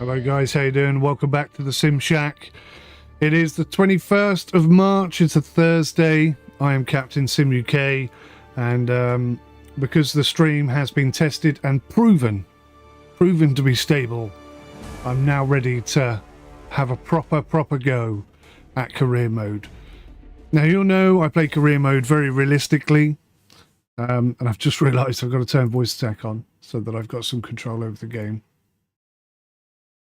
Hello guys, how you doing? Welcome back to the Sim Shack. It is the 21st of March, it's a Thursday. I am Captain Sim UK, and because the stream has been tested and proven to be stable, I'm now ready to have a proper go at career mode. Now you'll know I play career mode very realistically, and I've just realised I've got to turn voice attack on so that I've got some control over the game.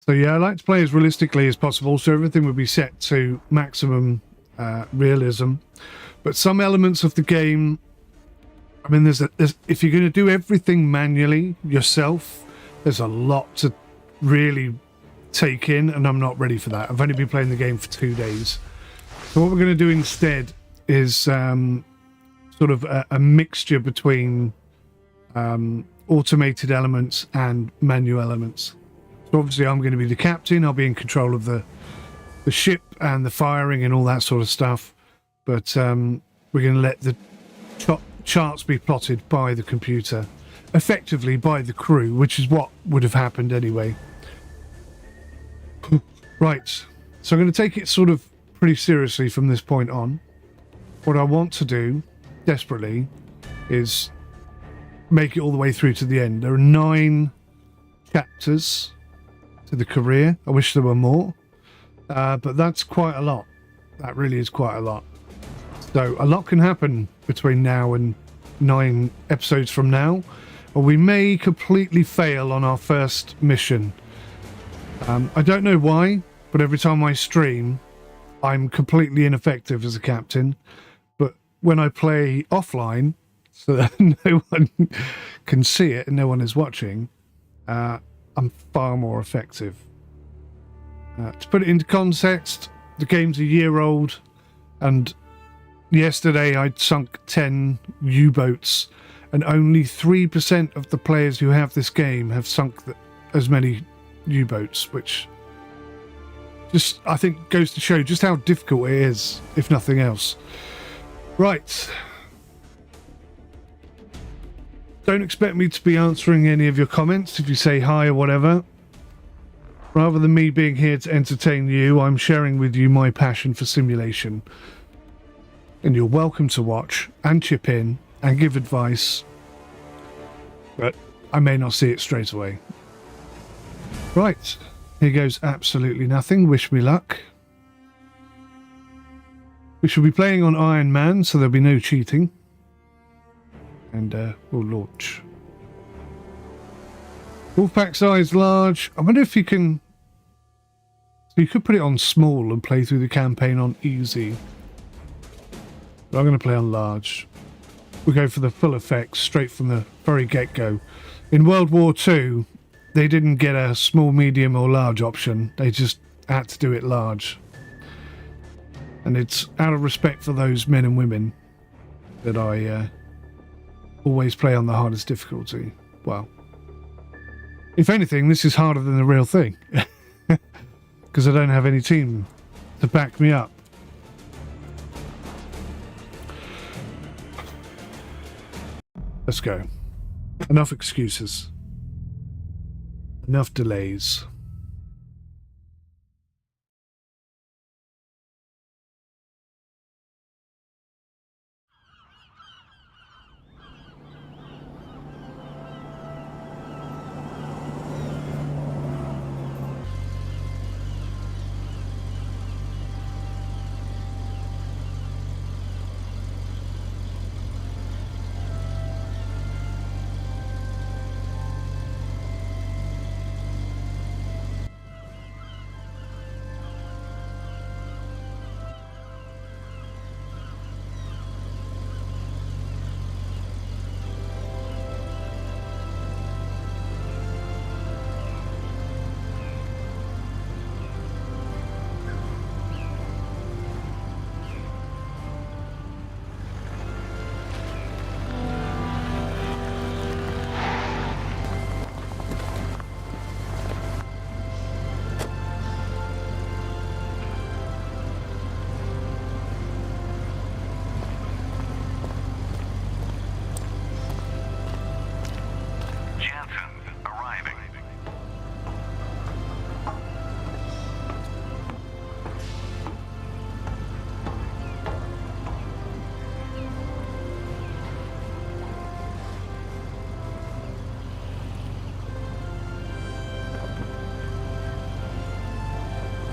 So yeah, I like to play as realistically as possible, so everything would be set to maximum realism. But some elements of the game, I mean, there's if you're going to do everything manually yourself, there's a lot to really take in, and I'm not ready for that. I've only been playing the game for 2 days. So what we're going to do instead is sort of a mixture between automated elements and manual elements. So obviously I'm going to be the captain. I'll be in control of the ship and the firing and all that sort of stuff. But we're going to let the charts be plotted by the computer, effectively by the crew, which is what would have happened anyway. Right, so I'm going to take it sort of pretty seriously from this point on. What I want to do, desperately, is make it all the way through to the end. There are 9 chapters to the career. I wish there were more, but that's quite a lot. That really is quite a lot. So a lot can happen between now and 9 episodes from now, or we may completely fail on our first mission. I don't know why, but every time I stream, I'm completely ineffective as a captain. But when I play offline, so that no one can see it and no one is watching, I'm far more effective. To put it into context, the game's a year old, and yesterday I'd sunk 10 U-boats, and only 3% of the players who have this game have sunk as many U-boats, which just, I think, goes to show just how difficult it is, if nothing else. Right. Don't expect me to be answering any of your comments if you say hi or whatever. Rather than me being here to entertain you, I'm sharing with you my passion for simulation. And you're welcome to watch and chip in and give advice, but I may not see it straight away. Right, here goes absolutely nothing. Wish me luck. We shall be playing on Iron Man, so there'll be no cheating. And we'll launch. Wolfpack size large. I wonder if you can... So you could put it on small and play through the campaign on easy. But I'm going to play on large. We'll go for the full effects straight from the very get-go. In World War II, they didn't get a small, medium or large option. They just had to do it large. And it's out of respect for those men and women that I... always play on the hardest difficulty. Well, if anything, this is harder than the real thing. Because I don't have any team to back me up. Let's go. Enough excuses. Enough delays.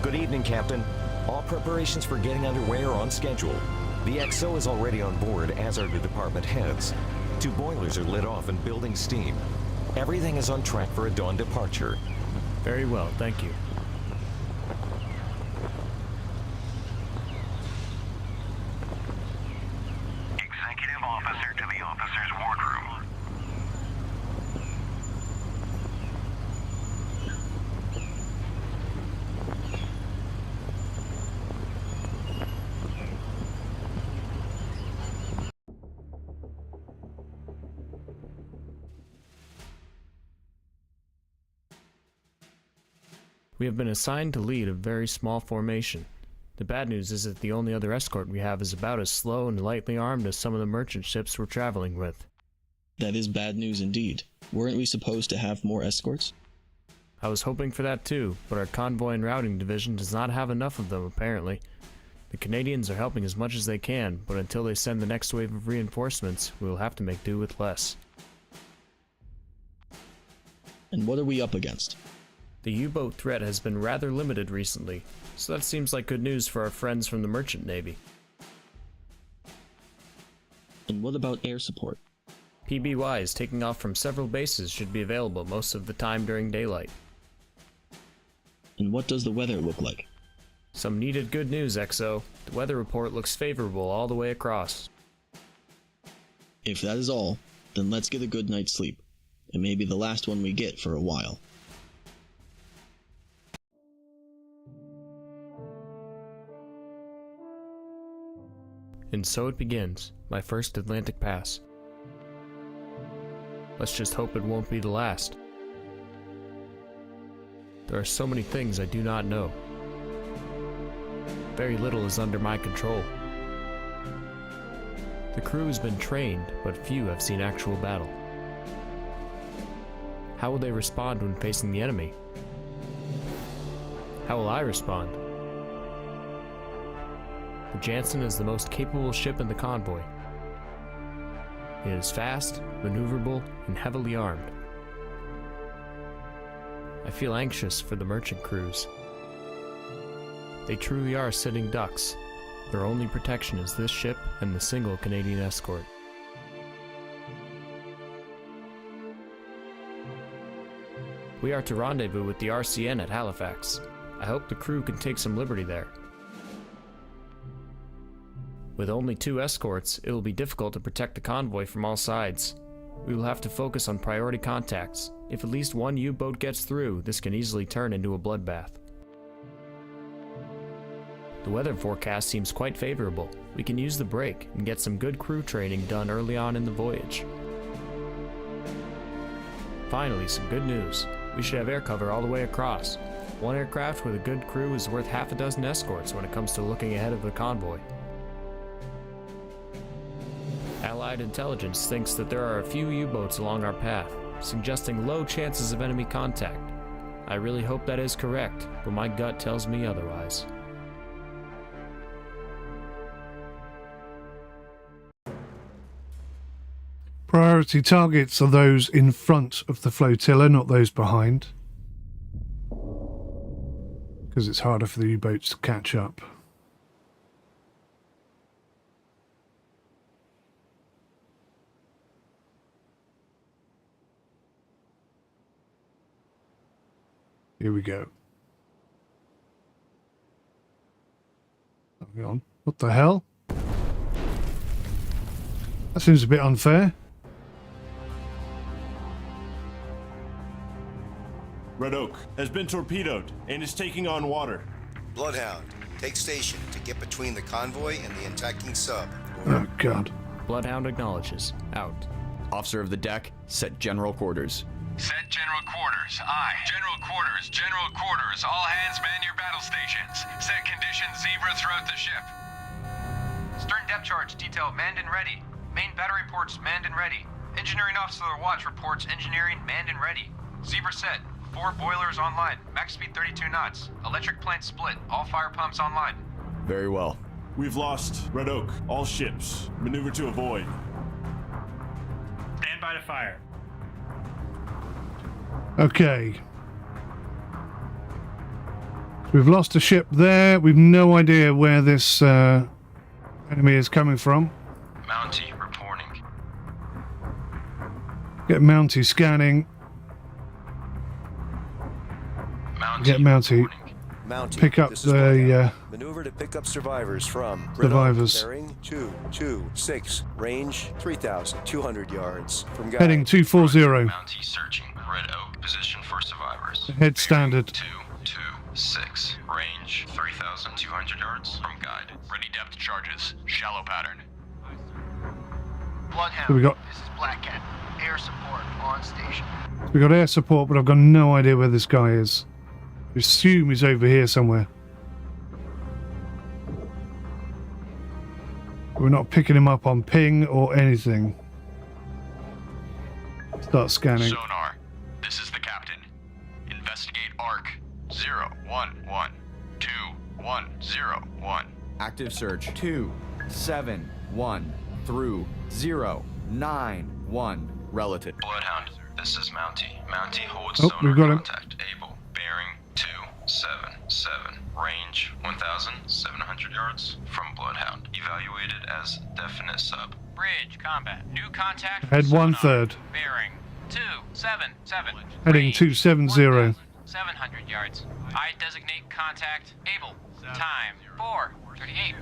Good evening, Captain. All preparations for getting underway are on schedule. The XO is already on board, as are the department heads. 2 boilers are lit off and building steam. Everything is on track for a dawn departure. Very well, thank you. Executive officer to the officer's wardroom. We have been assigned to lead a very small formation. The bad news is that the only other escort we have is about as slow and lightly armed as some of the merchant ships we're traveling with. That is bad news indeed. Weren't we supposed to have more escorts? I was hoping for that too, but our convoy and routing division does not have enough of them apparently. The Canadians are helping as much as they can, but until they send the next wave of reinforcements, we will have to make do with less. And what are we up against? The U-boat threat has been rather limited recently, so that seems like good news for our friends from the Merchant Navy. And what about air support? PBYs taking off from several bases should be available most of the time during daylight. And what does the weather look like? Some needed good news, XO. The weather report looks favorable all the way across. If that is all, then let's get a good night's sleep. It may be the last one we get for a while. And so it begins, my first Atlantic pass. Let's just hope it won't be the last. There are so many things I do not know. Very little is under my control. The crew has been trained, but few have seen actual battle. How will they respond when facing the enemy? How will I respond? The Jansen is the most capable ship in the convoy. It is fast, maneuverable, and heavily armed. I feel anxious for the merchant crews. They truly are sitting ducks. Their only protection is this ship and the single Canadian escort. We are to rendezvous with the RCN at Halifax. I hope the crew can take some liberty there. With only 2 escorts, it will be difficult to protect the convoy from all sides. We will have to focus on priority contacts. If at least one U-boat gets through, this can easily turn into a bloodbath. The weather forecast seems quite favorable. We can use the break and get some good crew training done early on in the voyage. Finally, some good news. We should have air cover all the way across. One aircraft with a good crew is worth half a dozen escorts when it comes to looking ahead of the convoy. Allied intelligence thinks that there are a few U-boats along our path, suggesting low chances of enemy contact. I really hope that is correct, but my gut tells me otherwise. Priority targets are those in front of the flotilla, not those behind. Because it's harder for the U-boats to catch up. Here we go. Hang on. What the hell? That seems a bit unfair. Red Oak has been torpedoed and is taking on water. Bloodhound, take station to get between the convoy and the attacking sub. Oh, God. Bloodhound acknowledges. Out. Officer of the deck, set general quarters. Set general quarters. Aye. General quarters. General quarters. All hands man your battle stations. Set conditions zebra throughout the ship. Stern depth charge detail manned and ready. Main battery ports manned and ready. Engineering officer watch reports engineering manned and ready. Zebra set. 4 boilers online. Max speed 32 knots. Electric plant split. All fire pumps online. Very well. We've lost Red Oak. All ships. Maneuver to avoid. Stand by to fire. Okay. We've lost a ship there. We've no idea where this enemy is coming from. Mountie reporting. Get Mountie scanning. Mountie Get Mountie. reporting. Mountie, Pick up this is the Bloodhound. Maneuver to pick up survivors from Survivors. Bearing 226, range 3,200 yards from guide. heading 240. Mountie searching. Red Oak, position for survivors. Head standard. 226, range 3,200 yards from guide. Ready depth charges. Shallow pattern. Bloodhound, So we got this is Black Cat. Air support on station. air support, but I've got no idea where this guy is. I assume he's over here somewhere. We're not picking him up on ping or anything. Start scanning. Sonar. This is the captain. Investigate ARC 0112101. Active search 271 through 091 relative. Bloodhound, this is Mountie. Mountie holds Oh, sonar we've got him. contact. Able. Bearing 277. Range 1,700 yards from Bloodhound. Evaluated as definite sub. Bridge combat. New contact. Head 1/3. Bearing 277. Heading Range 270. 700 yards. I designate contact. Able. Time 4:38.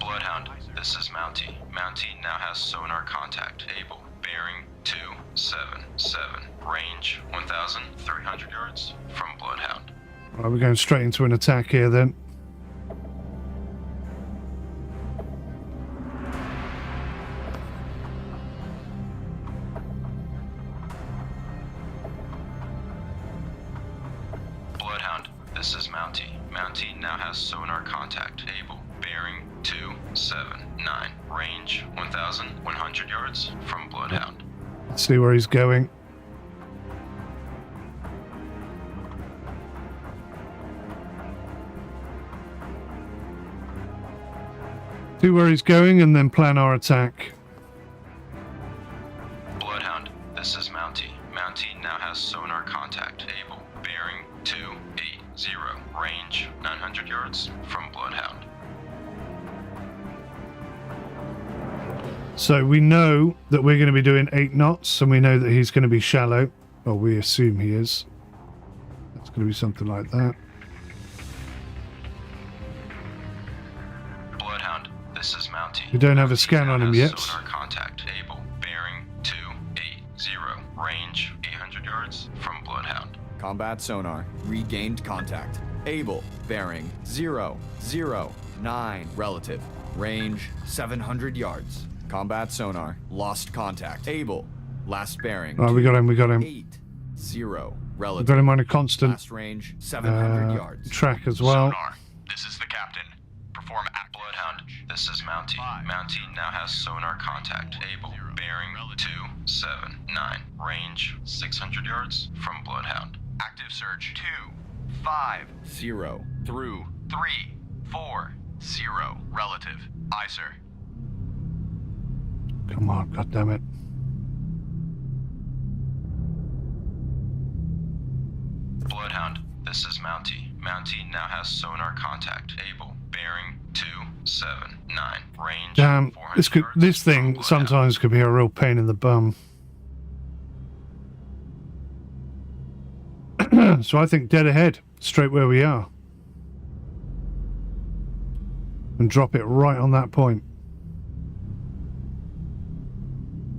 Bloodhound, this is Mountie. Mountie now has sonar contact. Able. Bearing 277. Range 1,300 yards from Bloodhound. Right, we're going straight into an attack here then. Bloodhound, this is Mountie. Mountie now has sonar contact. Able. Bearing 279. Range 1,100 yards from Bloodhound. Let's see where he's going. See where he's going and then plan our attack. Bloodhound, this is Mountie. Mountie now has sonar contact. Able. Bearing 280. Range 900 yards from Bloodhound. So we know that we're going to be doing 8 knots and we know that he's going to be shallow. Well, we assume he is. It's going to be something like that. Bloodhound, this is Mountie. We don't have a Mountie scan now on him has yet. Sonar contact. Able. Bearing 280. Range 800 yards from Bloodhound. Combat sonar. Regained contact. Able. Bearing 009 relative. Range 700 yards. Combat sonar. Lost contact. Able. Last bearing. Right, we got him, we got him. 80 We relative. got him on a constant Last range 700 yards. track as well. Sonar. This is the captain. Perform act. Bloodhound, this is Mountie. Mountie now has sonar contact. Able. Bearing 279. Range 600 yards from Bloodhound. Active search 250 through 340 relative. Aye, sir. Come on, goddammit. Bloodhound, this is Mountie. Mountie now has sonar contact. Able. Bearing 279. Range Damn, 400 this yards this from thing Bloodhound. sometimes could be a real pain in the bum. So I think dead ahead, straight where we are. And drop it right on that point.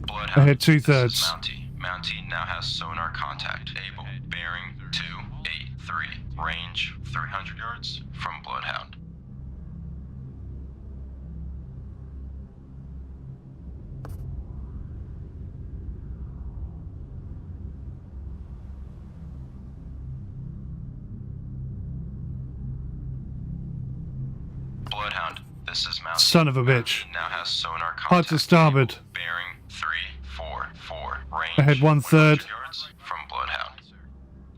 Bloodhound, Ahead this is 2/3. Mountie. Mountie now has sonar contact. Able. Bearing 283. Range 300 yards from Bloodhound. Bloodhound, this is Mountie. Son of a bitch. Mountie now has sonar contact. Hard to starboard. Able. Bearing 344. Range Ahead 1/3. 100 yards from Bloodhound.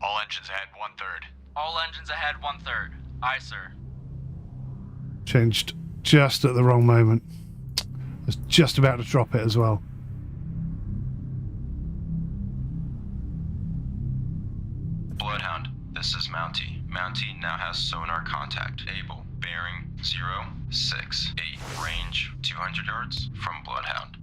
All engines ahead 1/3. All engines ahead 1/3. Aye, sir. Changed just at the wrong moment. I was just about to drop it as well. Bloodhound, this is Mountie. Mountie now has sonar contact. Able. Bearing 068. Range 200 yards from Bloodhound.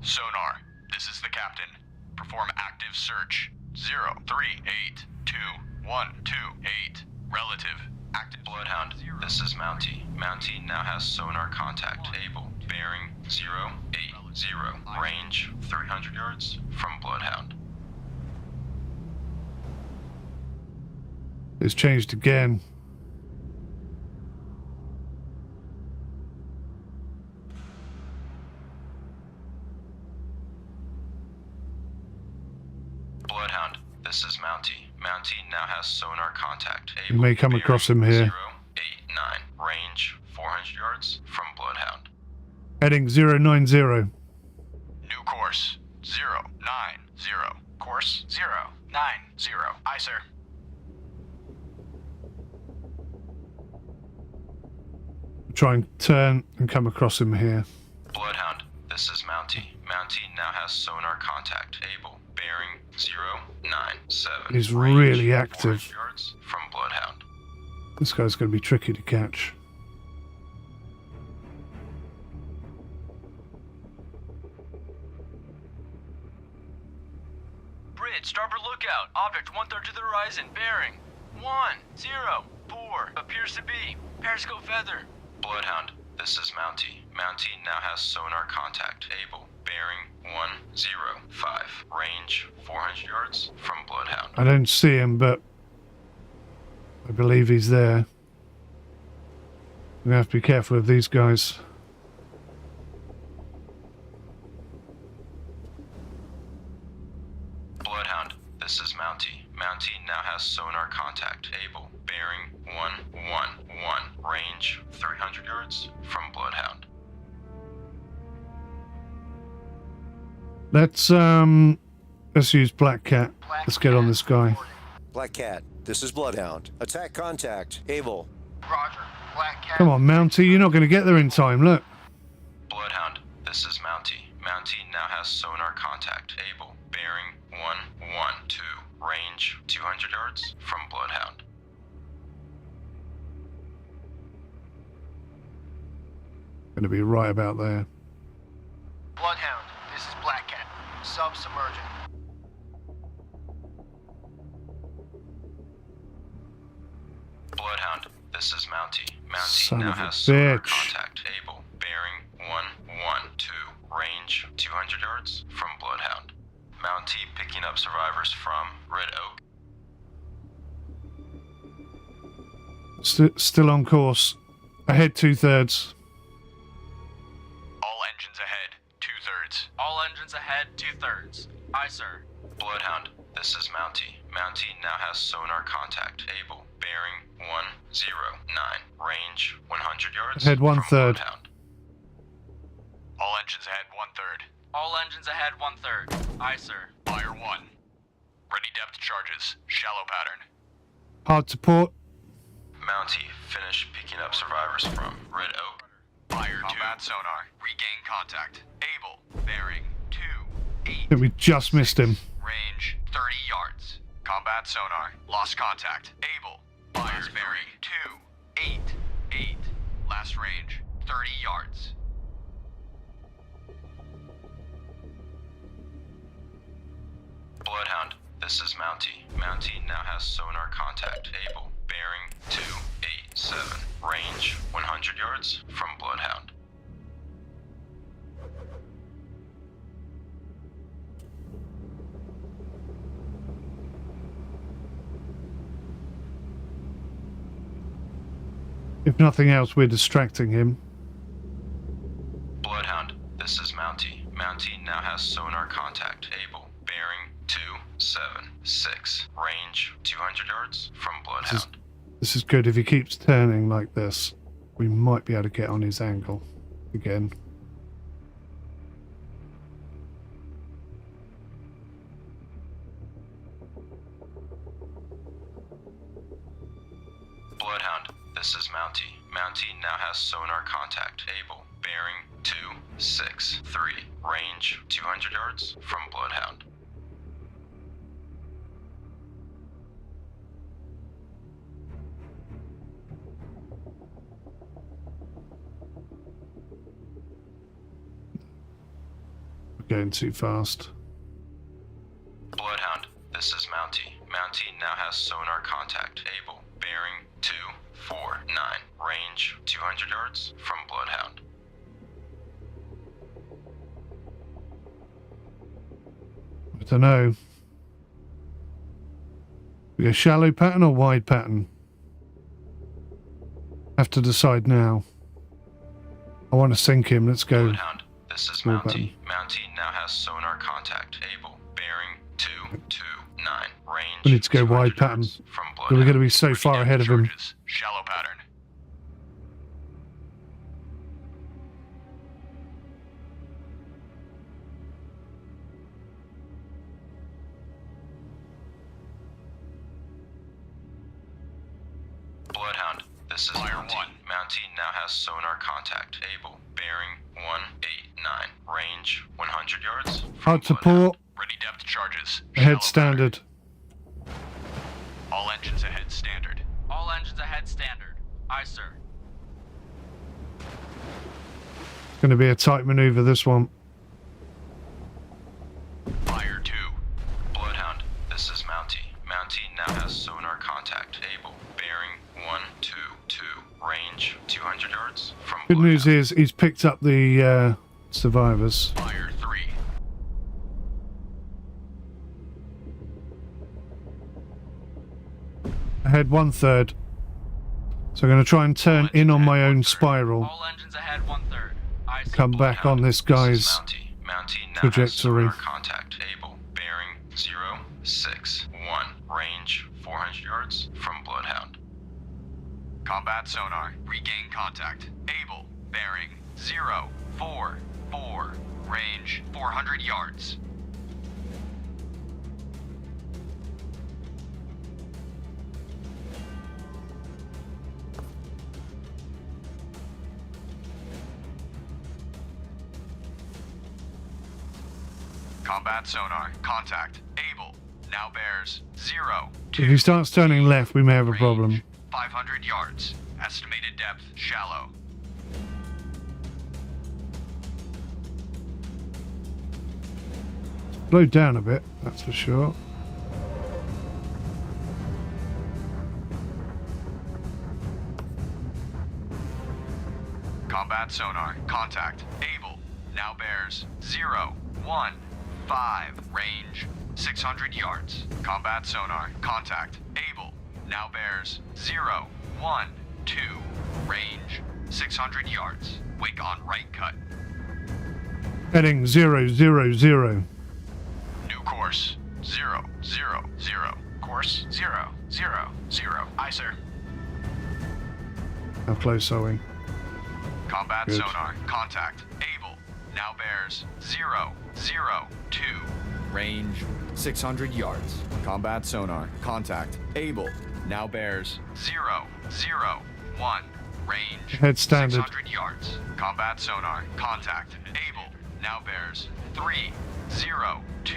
Sonar, this is the captain. Perform active search. 03822128. Relative. Active. Bloodhound, this is Mountie. Mountie now has sonar contact. Able. Bearing 080. Range 300 yards from Bloodhound. It's changed again. Bloodhound, this is Mountie. Mountie now has sonar contact. You may come across him here. 089. Range 400 yards from Bloodhound. Heading 090. New course. 090. Course 090. Aye, sir. Try and turn and come across him here. Bloodhound, this is Mountie. Mountie now has sonar contact. Able. Bearing 097. He's Range really active. 400 yards from Bloodhound. This guy's going to be tricky to catch. Bridge, starboard lookout. Object 1/3 to the horizon. Bearing 104. Appears to be. Periscope feather. Bloodhound, this is Mountie. Mountie now has sonar contact. Able. Bearing 105. Range 400 yards from Bloodhound. I don't see him, but I believe he's there. We have to be careful of these guys. Bloodhound, this is Mountie. Mountie now has sonar contact. Able. Bearing 111. Range 300 yards from Bloodhound. Let's use Black Cat. Let's get on this guy. Black Cat, this is Bloodhound. Attack contact. Able. Roger. Black Cat. Come on, Mountie, you're not going to get there in time. Look. Bloodhound, this is Mountie. Mountie now has sonar contact. Able. Bearing 112. Range 200 yards from Bloodhound. Going to be right about there. Bloodhound, this is Black Cat. Submerging. Bloodhound, this is Mountie. Mountie Son now of a has sonar bitch. contact. Able. Bearing 112. Range 200 yards from Bloodhound. Mountie picking up survivors from Red Oak. Still on course. Ahead 2/3. All engines ahead. 2/3. All engines ahead, 2/3. Aye, sir. Bloodhound, this is Mountie. Mountie now has sonar contact. Able. Bearing 109. Range 100 yards Ahead from 1/3. Bloodhound. All engines ahead 1/3. All engines ahead, 1/3. Aye, sir. Fire 1. Ready depth charges. Shallow pattern. Hard to port. Mountie, finish picking up survivors from Red Oak. Fire 2. Combat sonar. Regain contact. Able. Bearing 28. I think we just missed him. Range 30 yards. Combat sonar. Lost contact. Able. Fire bearing 288. Last range 30 yards. Bloodhound, this is Mountie. Mountie now has sonar contact. Able. Bearing 287. Range 100 yards from Bloodhound. If nothing else, we're distracting him. Bloodhound, this is Mountie. Mountie now has sonar contact. Able. Bearing 276. Range 200 yards from Bloodhound. This is good. If he keeps turning like this, we might be able to get on his angle again. Bloodhound, this is Mountie. Mountie now has sonar contact. Able. Bearing 063. Range 200 yards from Bloodhound. We're going too fast. Bloodhound, this is Mountie. Mountie now has sonar contact. Able. Bearing 249. Range 200 yards from Bloodhound. I don't know. We go shallow pattern or wide pattern? Have to decide now. I want to sink him. Let's go. Bloodhound, this is Small Mountie. pattern. Mountie now has sonar contact. Able. Bearing 229. Range. We need to go 200 wide pattern. yards from We're Bloodhound. going to be so far ahead of him. Charges. Shallow pattern. Bloodhound, this is Fire Mountie. 1. Mountie now has sonar contact. Able. Bearing 189. Range 100 yards from Hard to Bloodhound. port. Ready depth charges. Ahead Shallow standard. pattern. All engines ahead standard. All engines ahead standard. Aye, sir. Going to be a tight maneuver, this one. Fire 2. Bloodhound, this is Mountie. Mountie now has sonar contact. Able. Bearing 122. Range 200 yards from Good news Bloodhound. is he's picked up the survivors. Fire 3. Ahead 1/3. So I'm going to try and turn in on my own spiral. All engines ahead 1/3. Aye, sir. Come back on this This guy's is Mountie. Mountie now trajectory. has sonar contact. Able. Bearing 061. Range 400 yards from Bloodhound. Combat sonar. Regain contact. Able. Bearing 044. Range 400 yards. Combat sonar. Contact. Able. Now bears 0. If he starts turning left, we may have a problem. Range 500 yards. Estimated depth shallow. Slow down a bit, that's for sure. Combat sonar. Contact. Able. Now bears 015. Range 600 yards. Combat sonar. Contact. Able. Now bears 012. Range 600 yards. Wake on right cut. Heading 000. New course 000. Course 000. Aye, sir. How close are we? Combat Good. sonar. Contact. Able. Now bears 002. Range 600 yards. Combat sonar. Contact. Able. Now bears 001. Range Head standard. 600 yards. Combat sonar. Contact. Able. Now bears 302.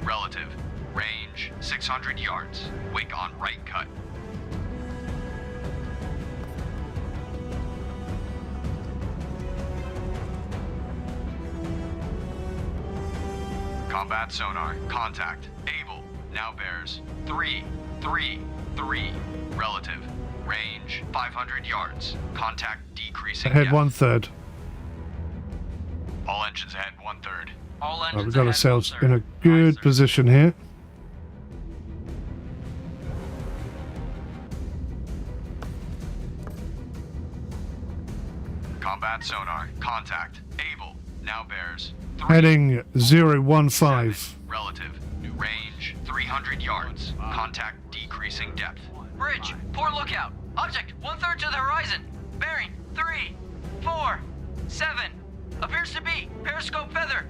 Relative. Range 600 yards. Wake on right cut. Combat sonar. Contact. Able. Now bears 333. Relative. Range 500 yards. Contact decreasing. Ahead depth. 1/3. All engines ahead 1/3. All Right, engines we've got ahead ourselves 1/3. in a Aye, good sir. position here. Combat sonar. Contact. Able. Now bears 3. Heading 015. Relative. New range 300 yards. Contact decreasing depth. Bridge, port lookout. Object 1/3 to the horizon. Bearing 3, 4, 7. Appears to be periscope feather.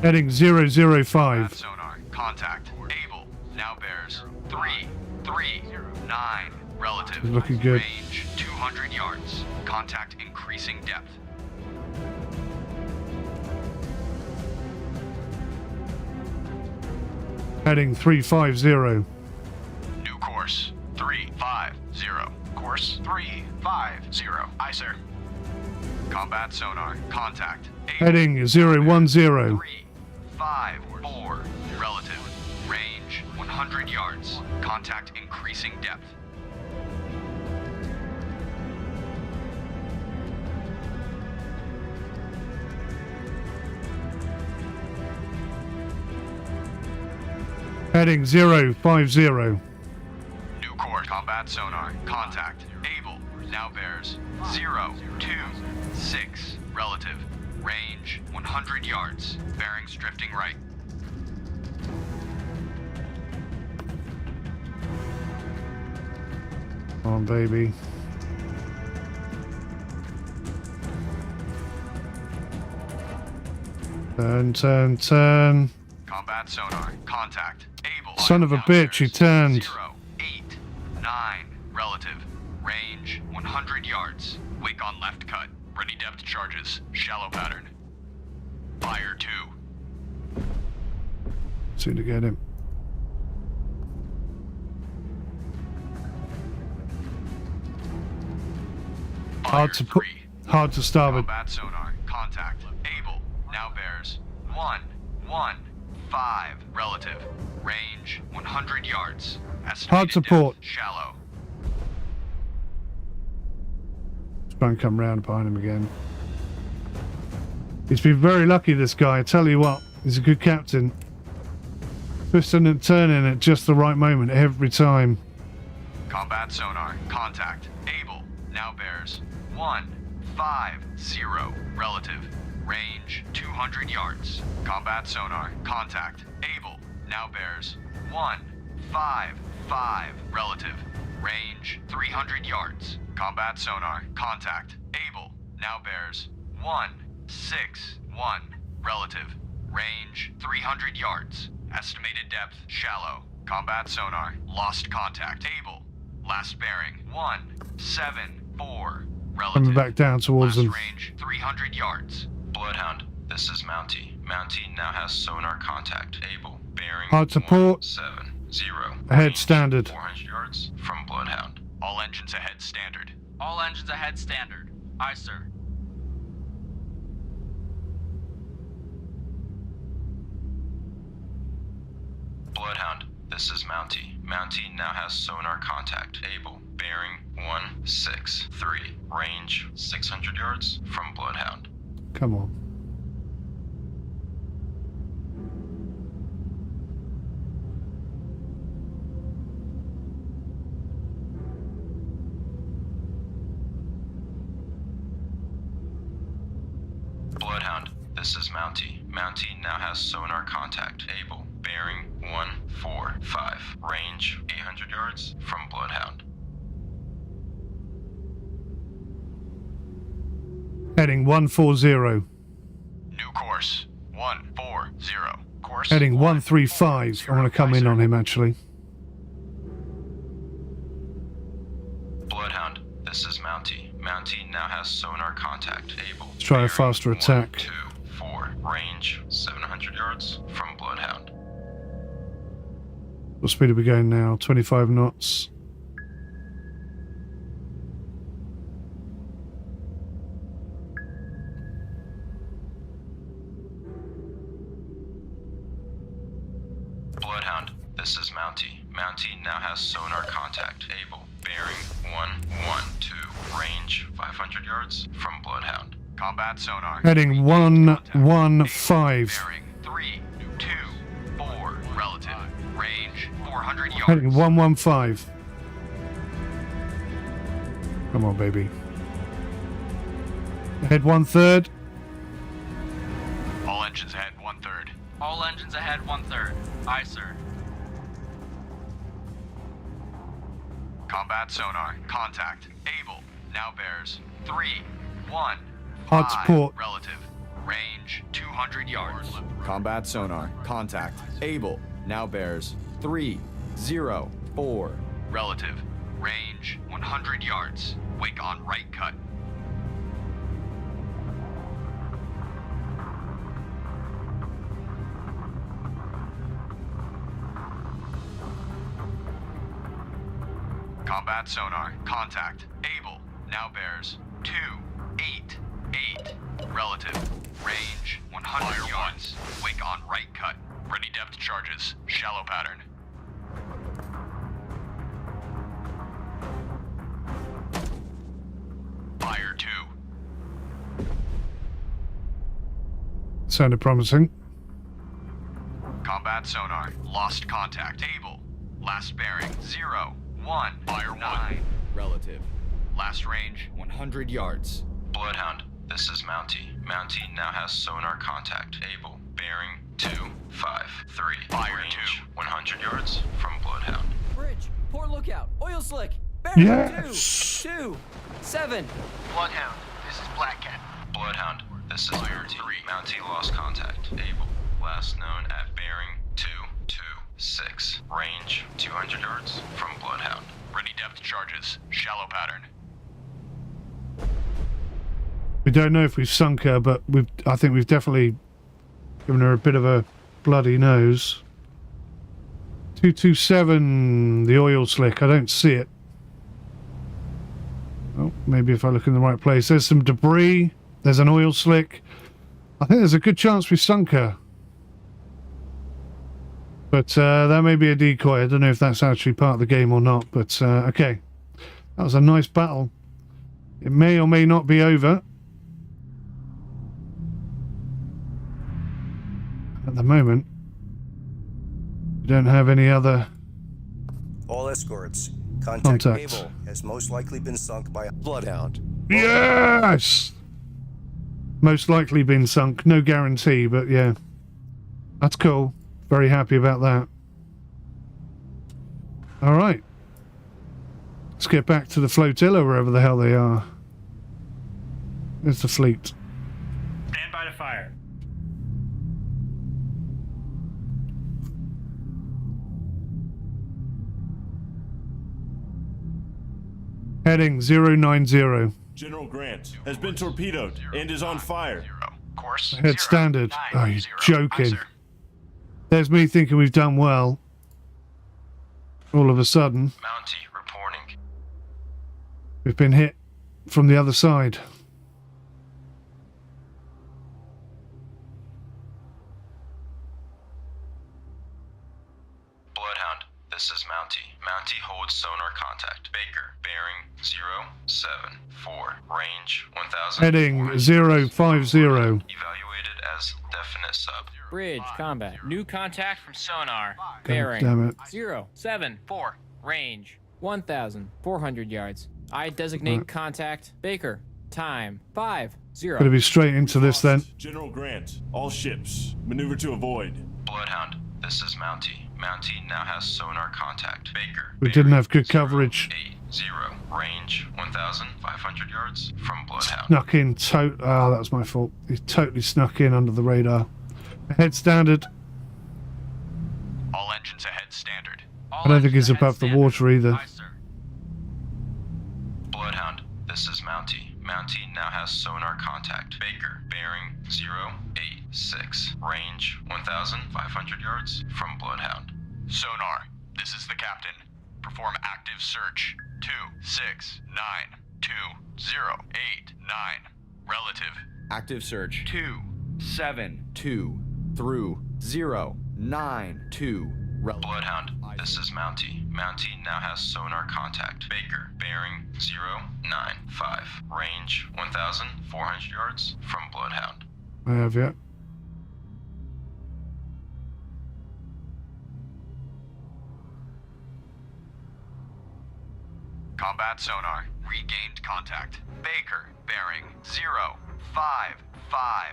Heading 005. Combat sonar. Contact. Able. Now bears 339. Relative. Looking good. Range 200 yards. Contact increasing depth. Heading 350. New course 350. Course 350. Aye, sir. Combat sonar. Contact. Heading 010. 354. Relative. Range 100 yards. Contact increasing depth. Heading 050. New course. Combat sonar. Contact. Able. Now bears 026. Relative. Range 100 yards. Bearings drifting right. Come on, baby. Turn. Combat sonar. Contact. Able. Son of a bitch, he turned. 089. Relative. Range 100 yards. Wake on left cut. Ready depth charges. Shallow pattern. Fire 2. Soon to get him. Hard to put. Hard to starboard. Combat sonar. Contact. Able. Now bears 115. Relative. Range 100 yards. Estimated Hard support. depth, shallow. Try and come round behind him again. He's been very lucky, this guy. I tell you what, he's a good captain. Twisting and turning at just the right moment every time. Combat sonar. Contact. Able. Now bears 150. Relative. Range 200 yards. Combat sonar. Contact. Able. Now bears 155. Relative. Range 300 yards. Combat sonar. Contact. Able. Now bears 161. Relative. Range 300 yards. Estimated depth shallow. Combat sonar. Lost contact. Able. Last bearing 174. Relative. Coming back down towards Last them. range 300 yards. Bloodhound, this is Mountie. Mountie now has sonar contact. Able. Bearing Hard support. 170. Ahead Range standard. 400 yards from Bloodhound. All engines ahead standard. All engines ahead standard. Aye, sir. Bloodhound, this is Mountie. Mountie now has sonar contact. Able. Bearing 163. Range 600 yards from Bloodhound. Come on. Bloodhound, this is Mountie. Mountie now has sonar contact. Able. Bearing 145. Range 800 yards from Bloodhound. Heading 140. New course 140. Course Heading 135. I want to come in on him, actually. Bloodhound, this is Mountie. Mountie now has sonar contact. Able. Let's try a Bearing faster attack. 124. Range 700 yards from Bloodhound. What speed are we going now? 25 knots. Bloodhound, this is Mountie. Mountie now has sonar contact. Able. Bearing 112. Range 500 yards from Bloodhound. Combat sonar. Heading 115. Bearing 324. Relative. Range 400 yards. Heading 115. Come on, baby. Head 1/3. All engines ahead 1/3. All engines ahead 1/3. Aye, sir. Combat sonar. Contact. Able. Now bears 315. Hard support. Relative. Range 200 yards. Combat sonar. Contact. Able. Now bears 304. Relative. Range 100 yards. Wake on right cut. Combat sonar. Contact. Able. Now bears 288. Relative. Range 100 yards. Wake on right cut. Ready depth charges. Shallow pattern. Fire 2. Sounded promising. Combat sonar. Lost contact. Able. Last bearing 0, 1. Fire 1. Relative. Last range 100 yards. Bloodhound, this is Mountie. Mountie now has sonar contact. Able. Bearing 253. Fire Range 2. 100 yards from Bloodhound. Bridge, port lookout, oil slick. Bearing Yes! 2, 7. Bloodhound, this is Black Cat. Bloodhound, this is Fire Mountie. 3. Mountie lost contact. Able. Last known at bearing 226. Range 200 yards from Bloodhound. Ready depth charges. Shallow pattern. We don't know if we've sunk her, but I think we've definitely given her a bit of a bloody nose. 227, the oil slick. I don't see it. Oh, maybe if I look in the right place. There's some debris. There's an oil slick. I think there's a good chance we sunk her. But that may be a decoy. I don't know if that's actually part of the game or not. But okay. That was a nice battle. It may or may not be over. At the moment, we don't have any other All escorts. Contact. Able has most likely been sunk by a Bloodhound. Yes! Most likely been sunk. No guarantee, but yeah. That's cool. Very happy about that. Alright. Let's get back to the flotilla, wherever the hell they are. There's the fleet. Stand by to fire. Heading 090. General Grant has been torpedoed and is on fire. Course. Head standard. Oh, you're 0. joking. Aye, sir. There's me thinking we've done well. All of a sudden, Mountie reporting. we've been hit from the other side. Bloodhound, this is Mountie. Mountie holds sonar contact. Baker, bearing 074. Range 1000. Heading 050. Evaluated as definite sub. Bridge, combat. New contact from sonar. God Bearing damn it. 074. Range 1,400 yards. I designate contact. Baker, time 50. Gonna be straight into this then. General Grant, all ships, maneuver to avoid. Bloodhound, this is Mountie. Mountie now has sonar contact. Baker. We didn't have good coverage. 80. Range 1,500 yards from Bloodhound. Snuck in oh, that was my fault. He totally snuck in under the radar. Head standard. All engines ahead standard. I don't think he's above the water either. Bloodhound, this is Mountie. Mountie now has sonar contact. Baker, bearing 086. Range 1,500 yards from Bloodhound. Sonar, this is the captain. Perform active search. 2692089. Relative. Active search. 272 through 092. Bloodhound, this is Mountie. Mountie now has sonar contact. Baker, bearing 095. Range 1,400 yards from Bloodhound. I have yet. Combat sonar. Regained contact. Baker, bearing 055.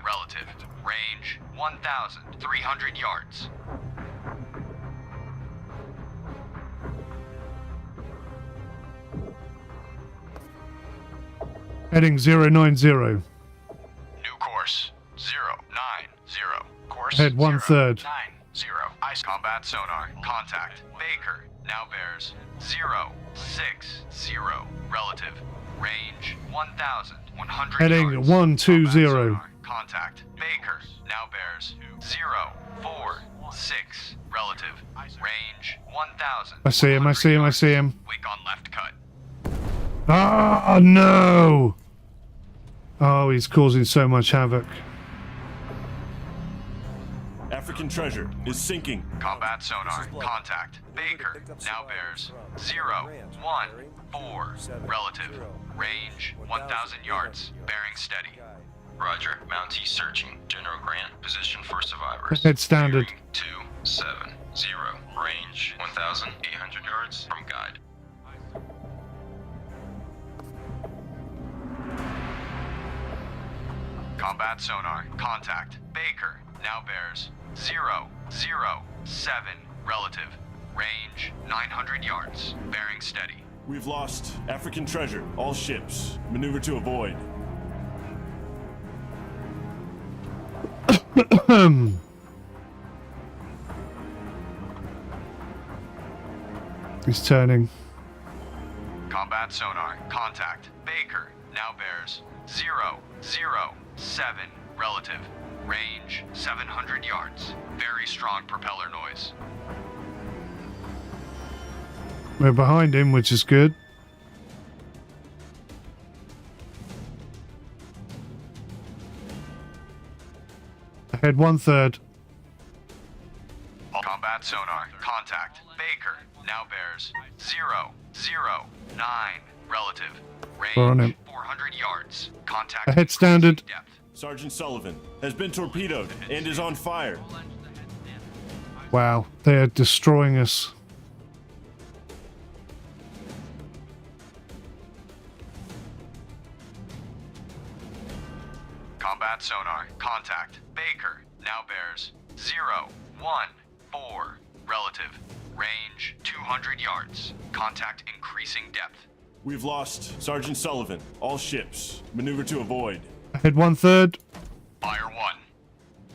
Relative. Range 1,300 yards. Heading 090. New course. 090. Course. Head 1/3. 090. Ice combat sonar. Contact. Baker. Now bears 060. Relative. Range 1,100 Heading yards. 120. Sonar. Contact. Baker. Now bears 046. Relative. Range 1,000. I see him, I see him, I see him. Wake on left cut. Ah, no! Oh, he's causing so much havoc. African treasure is sinking. Combat sonar. Contact. Baker. Now bears 014. Relative. Range 1,000 yards. Bearing steady. Roger. Mountie searching. General Grant, position for survivors. Head standard. 270. Range 1,800 yards from guide. Combat sonar. Contact. Baker. Now bears 007. Relative. Range 900 yards. Bearing steady. We've lost African treasure. All ships. Maneuver to avoid. He's turning. Combat sonar. Contact. Baker. Now bears 007. Relative. Range 700 yards. Very strong propeller noise. We're behind him, which is good. Ahead 1/3. Combat sonar. Contact. Baker. Now bears 009. Relative. We're on Range him. 400 yards. Contact. Ahead standard. Depth. Sergeant Sullivan has been torpedoed and is on fire. Wow, they are destroying us. Combat sonar. Contact. Baker. Now bears 014. Relative. Range 200 yards. Contact increasing depth. We've lost Sergeant Sullivan. All ships. Maneuver to avoid. Ahead 1/3. Fire 1.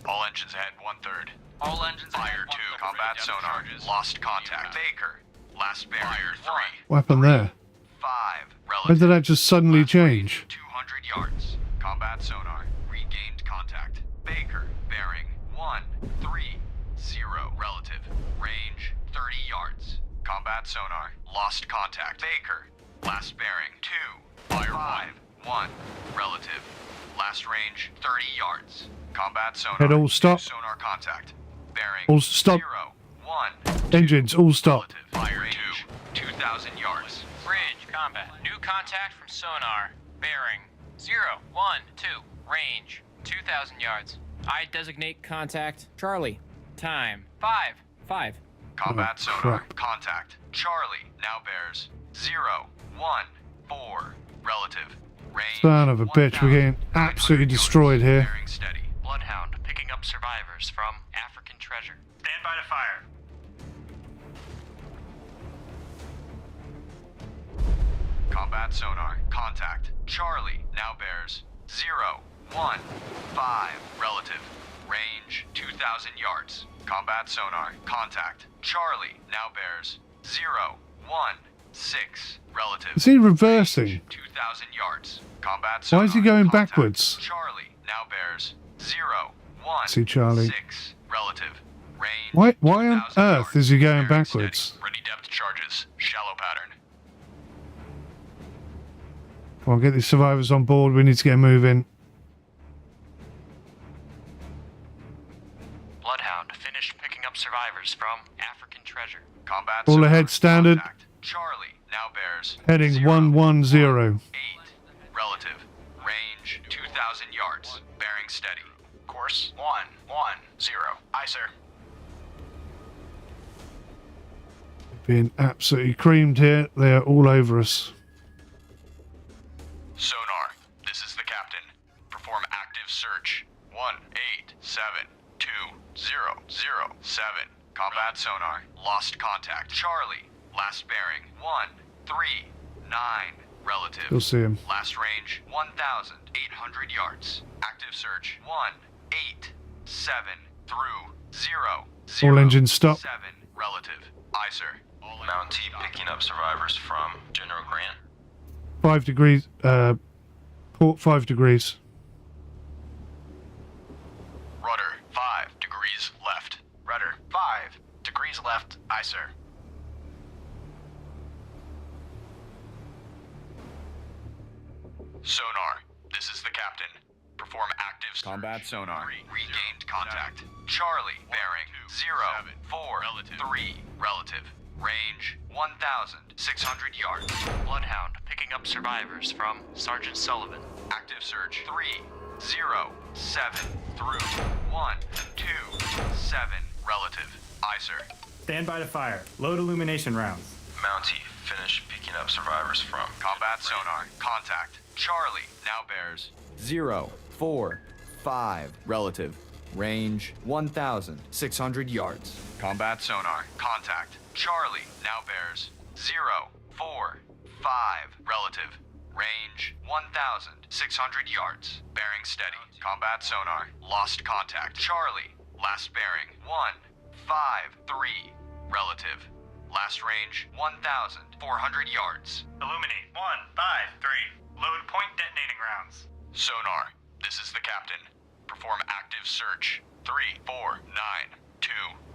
All engines ahead 1/3. All engines Fire 2. Combat sonar. Lost contact. Baker. Last bearing. Fire 3. What happened there? 5. Why Relative. did that just suddenly change? 200 yards. Combat sonar. Regained contact. Baker. Bearing 130. Relative. Range 30 yards. Combat sonar. Lost contact. Baker. Last bearing 2. Fire 1. Relative. Last range 30 yards. Combat sonar. Head all stop. Sonar contact. Bearing All stop. 1. Engines all stop. Fire range 2,000 yards. Bridge, combat. New contact from sonar. Bearing 012. Range 2,000 yards. I designate contact Charlie. Time 5. Combat Oh, sonar. crap. Contact. Charlie. Now bears 014. Relative. Range. Son of a bitch, we're getting absolutely destroyed here. Bearing steady. Bloodhound picking up survivors from African treasure. Stand by to fire. Combat sonar. Contact. Charlie. Now bears 015. Relative. Range 2,000 yards. Combat sonar. Contact. Charlie. Now bears 016. Relative. Is he reversing? 2,000 yards. Combat sonar. Why is he going Contact. backwards? Charlie. Now bears 016. See Charlie. Relative. Range. Why on 2,000 earth yards. is he going Bearing backwards? steady. Ready depth charges. Shallow pattern. Well, get these survivors on board. We need to get moving. Bloodhound finished picking up survivors from African treasure. Combat All sonar. ahead standard. Contact. Charlie. Now bears Heading 110. 8. Relative. Range 2,000 yards. Bearing steady. Course 110. Aye, sir. Being absolutely creamed here. They are all over us. Sonar. This is the captain. Perform active search. 1872007. Combat sonar. Lost contact. Charlie. Last bearing 139. Relative. You'll see him. Last range 1,800 yards. Active search 187 through 0. All engines stop. 7. Relative. Aye, sir. Mountie picking up survivors from General Grant. 5 degrees, port 5 degrees. Rudder 5 degrees left. Rudder 5 degrees left. Aye, sir. Sonar, this is the captain. Perform active Combat sonar. Regained contact. Charlie, bearing 0, 4, 3, relative. Range 1,600 yards. Bloodhound picking up survivors from Sergeant Sullivan. Active search 3, 0, 7 through 1, 2, 7, relative. Aye, sir. Stand by to fire. Load illumination rounds. Mountie, finish picking up survivors from Combat sonar. Contact. Charlie now bears 0, 4, 5, relative. Range 1,600 yards. combat sonar. Contact. Charlie now bears 0, 4, 5, relative. Range 1,600 yards. Bearing steady. Combat sonar. Lost contact. Charlie. Last bearing 1, 5, 3, relative. Last range 1,400 yards. Illuminate 1, 5, 3. Load point detonating rounds. Sonar, this is the captain. Perform active search. 3, 4, 9, 2,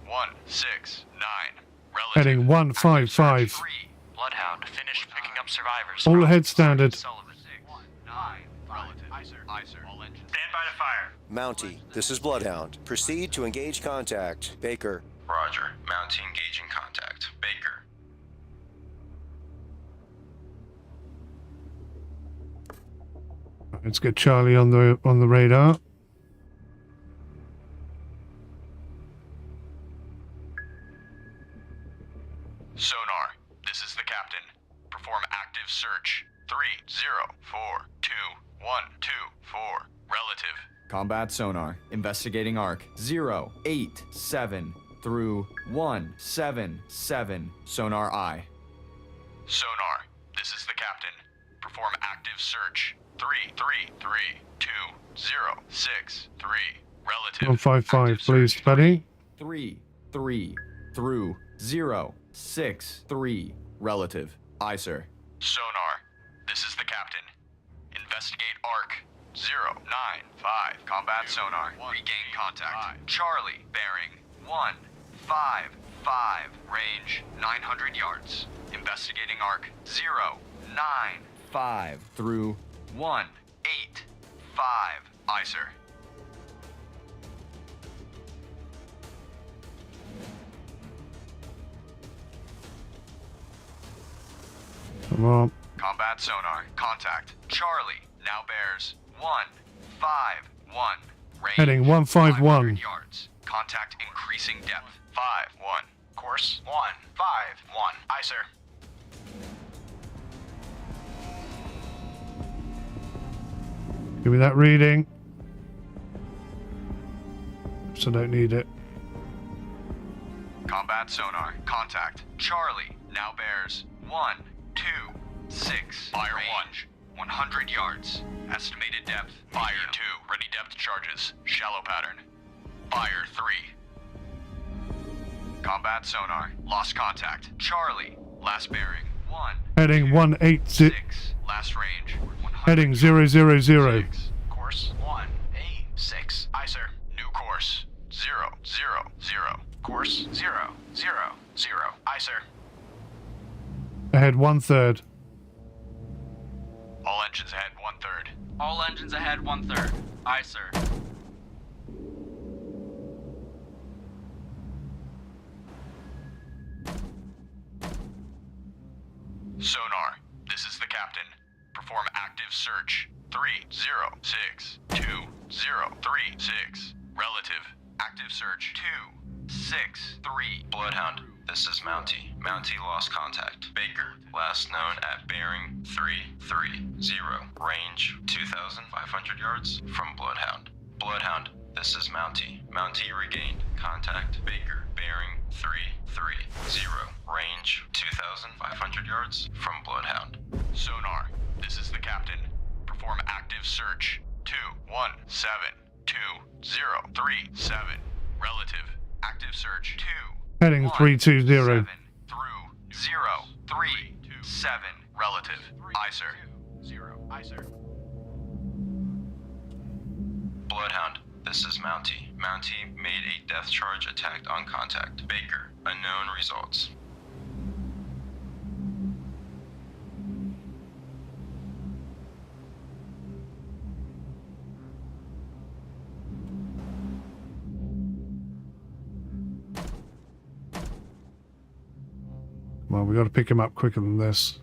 1, 6, 9. Relative. Heading 155. 3. Bloodhound finished picking up survivors. All from ahead standard. Sullivan. 1, 9, relative. Aye, sir. Aye, sir. All engines. Stand by to fire. Mountie, this is Bloodhound. Proceed to engage contact. Baker. Roger. Mountie engaging contact. Baker. Let's get Charlie on the radar. Sonar, this is the captain. Perform active search. 3, 0, 4, 2, 1, 2, 4. Relative. Combat sonar. Investigating arc 0, 8, 7 through 1, 7, 7. Sonar eye. Sonar, this is the captain. Perform active search. 3, 3, 3, 2, 0, 6, 3. Relative. 155, please, buddy. 3, 3 through 0, 6, 3. Relative. Aye, sir. Sonar, this is the captain. Investigate arc. 0, 9, 5. Combat sonar. Regain contact. Charlie, bearing 1, 5, 5. Range 900 yards. Investigating arc. 0, 9, 5 through 1, 8, 5. Aye, sir. Come on. Combat sonar. Contact. Charlie now bears 1, 5, 1. Range Heading 151. 500 yards. Contact increasing depth. 5, 1. Course 1, 5, 1. Aye, sir. Give me that reading. So I don't need it. Combat sonar. Contact. Charlie now bears 1, 2, 6. Fire range 100 yards. Estimated depth. Fire 2. Ready depth charges. Shallow pattern. Fire 3. Combat sonar. Lost contact. Charlie. Last bearing 1. Heading 180. 6. Last range 100. Heading 000. 6. Course 1, 8, 6. Aye, sir. New course 0, 0, 0. Course 0, 0, 0. Aye, sir. Ahead 1/3. All engines ahead 1/3. All engines ahead 1/3. Aye, sir. Sonar, this is the captain. Perform active search. 3, 0, 6, 2, 0, 3, 6. Relative. Active search. 2, 6, 3. Bloodhound, this is Mountie. Mountie lost contact. Baker, last known at bearing 330. Range 2,500 yards from Bloodhound. Bloodhound, this is Mountie. Mountie regained contact. Baker, bearing 330. Range 2,500 yards from Bloodhound. Sonar, this is the captain. Perform active search. 2, 1, 7, 2, 0, 3, 7. Relative. Active search. 2. Heading 320. 7 through 0, 3, 7. Relative. Aye, sir. 0. Aye, sir. Bloodhound, this is Mountie. Mountie made a death charge attack on contact. Baker, unknown results. Well, we got to pick him up quicker than this.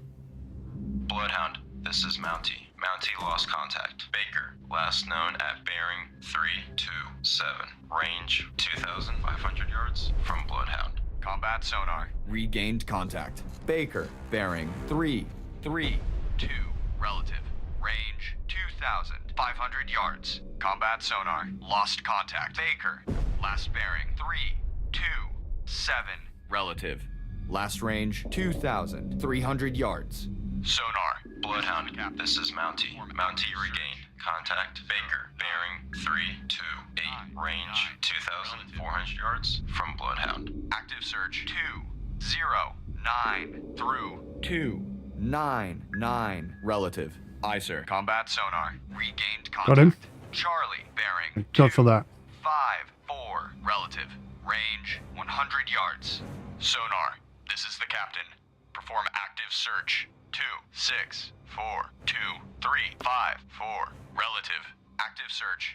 Bloodhound, this is Mountie. Mountie lost contact. Baker, last known at bearing 327. Range 2,500 yards from Bloodhound. Combat sonar. Regained contact. Baker, bearing 332. Relative. Range 2,500 yards. Combat sonar. Lost contact. Baker, last bearing 327. Relative. Last range 2,300 yards. Sonar. Bloodhound, this is Mountie. Mountie regained contact. Baker, bearing 328. Range 2,400 yards from Bloodhound. Active search 209 through 299. Relative. Aye, sir. Combat sonar. Regained contact. Got him. Charlie, bearing God for that. 5-4. Relative. Range 100 yards. Sonar. This is the captain. Perform active search. 2-6-4-2-3-5-4. Relative. Active search.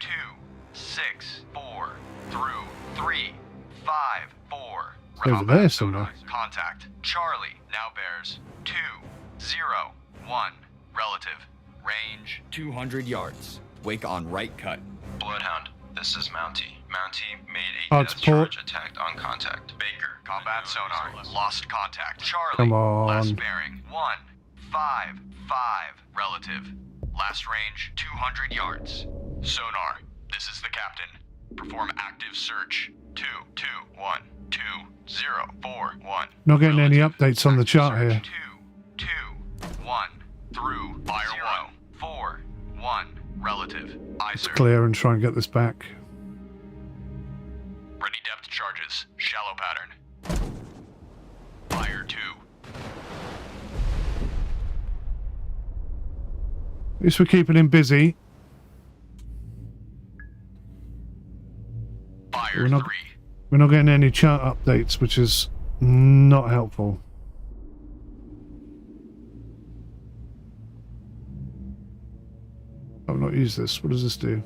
2-6-4 through 3-5-4. Over there somewhere. Contact. Charlie now bears 2-0-1. Relative. Range 200 yards. Wake on right cut. Bloodhound, this is Mountie. Mountie made a Hard death support. charge attack on contact. Baker, Combat sonar. Lost contact. Charlie. Come on. Last bearing 1-5-5. Relative. Last range 200 yards. Sonar. This is the captain. Perform active search. 2-2-1-2-0-4-1. Not getting any updates on the chart here. 2-2-1 through 0-4-1. Relative. Aye, sir. Clear and try and get this back. Ready depth charges. Shallow pattern. Fire 2. At least we're keeping him busy. Fire We're not 3. getting any chart updates, which is not helpful. I've not used this. What does this do?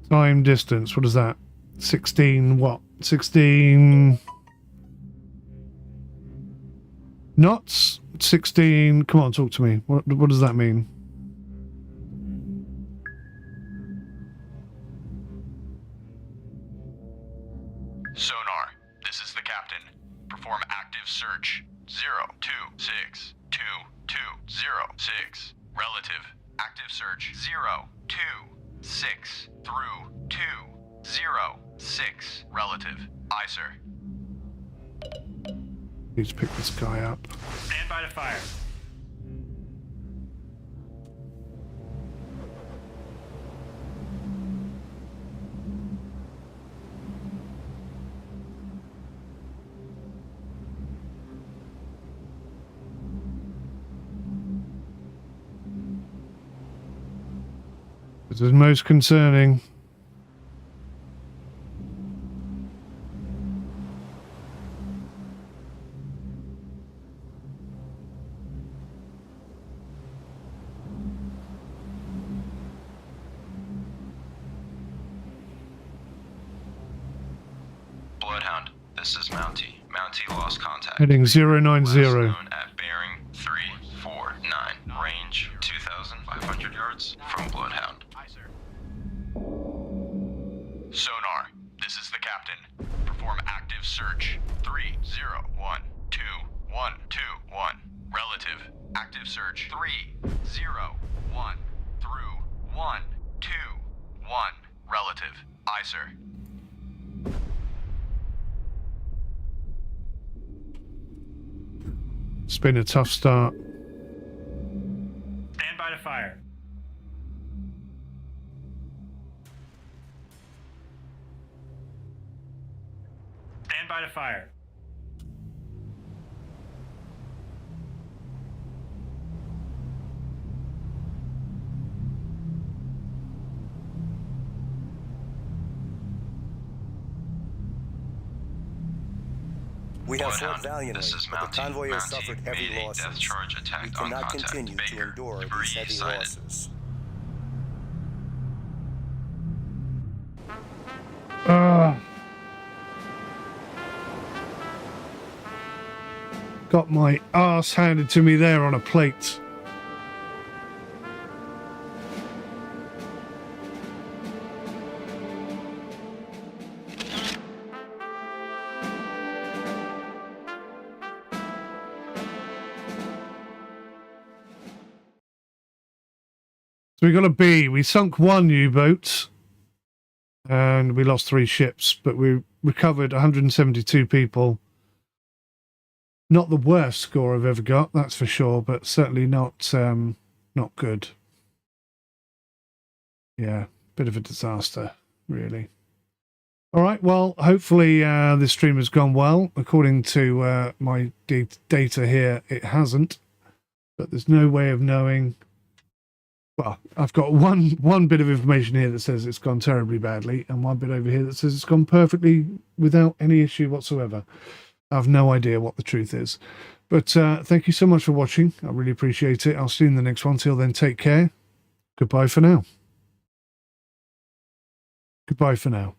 Time distance, what is that? 16 what? 16 knots? 16, come on, talk to me. What does that mean? Sonar. This is the captain. Perform active search. 0-2-6-2-2-0-6. Relative. Active search. 0-2-6 through 2-0-6. Relative. Aye, sir. Need to pick this guy up. Stand by to fire. This is most concerning. Bloodhound, this is Mountie. Mountie lost contact. Heading 090. Last known at bearing 349. Range 2,500 yards from Bloodhound. Sonar. This is the captain. Perform active search. 3-0-1-2-1-2-1. Relative. Active search. 3-0-1 through 1-2-1. Relative. Aye, sir. It's been a tough start. Stand by to fire. We have fought Bloodhound, valiantly, this is but the Mountie. convoy has Mountie, suffered heavy Mayday, losses. death charge attack We on cannot contact. continue to Baker, endure debris these heavy sighted. losses. Got my arse handed to me there on a plate. So we got a B. We sunk one U-boat and we lost 3 ships, but we recovered 172 people. Not the worst score I've ever got, that's for sure, but certainly not not good. Yeah, bit of a disaster, really. All right, well, hopefully this stream has gone well. According to my data here, it hasn't, but there's no way of knowing. Well, I've got one bit of information here that says it's gone terribly badly, and one bit over here that says it's gone perfectly without any issue whatsoever. I have no idea what the truth is. But thank you so much for watching. I really appreciate it. I'll see you in the next one. Till then, take care. Goodbye for now. Goodbye for now.